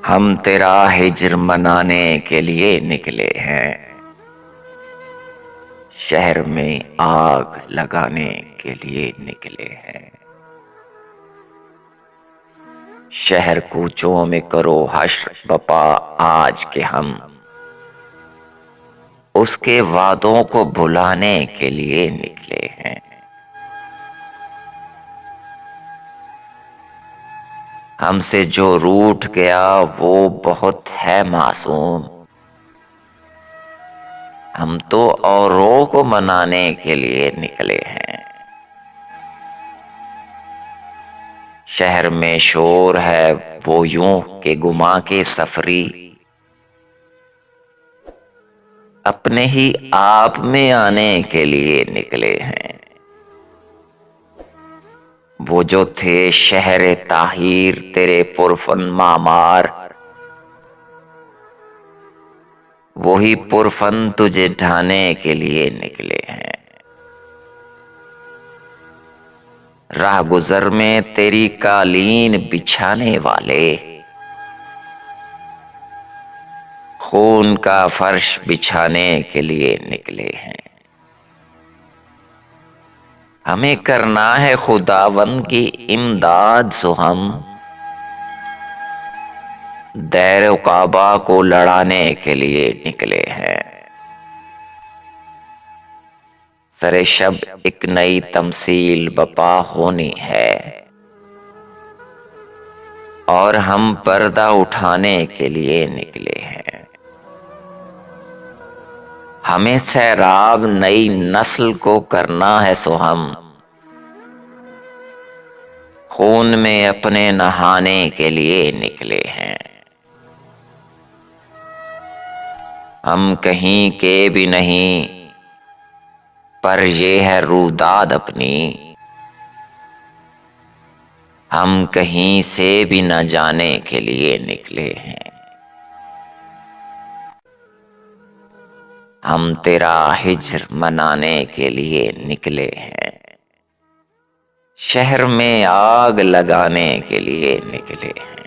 ہم تیرا ہجر منانے کے لیے نکلے ہیں، شہر میں آگ لگانے کے لیے نکلے ہیں۔ شہر کوچوں میں کرو حشر بپا آج کے ہم اس کے وعدوں کو بھلانے کے لیے نکلے ہیں۔ ہم سے جو روٹھ گیا وہ بہت ہے معصوم، ہم تو اوروں کو منانے کے لیے نکلے ہیں۔ شہر میں شور ہے وہ یوں کہ گما کے سفری، اپنے ہی آپ میں آنے کے لیے نکلے ہیں۔ وہ جو تھے شہر طاہر تیرے پرفن معمار، وہی پرفن تجھے ڈھانے کے لیے نکلے ہیں۔ راہ گزر میں تیری قالین بچھانے والے، خون کا فرش بچھانے کے لیے نکلے ہیں۔ ہمیں کرنا ہے خداوند کی امداد سو ہم دیر و کعبہ کو لڑانے کے لیے نکلے ہیں۔ سر شب ایک نئی تمثیل بپا ہونی ہے، اور ہم پردہ اٹھانے کے لیے نکلے ہیں۔ ہمیں سیراب نئی نسل کو کرنا ہے سو ہم خون میں اپنے نہانے کے لیے نکلے ہیں۔ ہم کہیں کے بھی نہیں پر یہ ہے روداد اپنی، ہم کہیں سے بھی نہ جانے کے لیے نکلے ہیں۔ ہم تیرا ہجر منانے کے لیے نکلے ہیں، شہر میں آگ لگانے کے لیے نکلے ہیں۔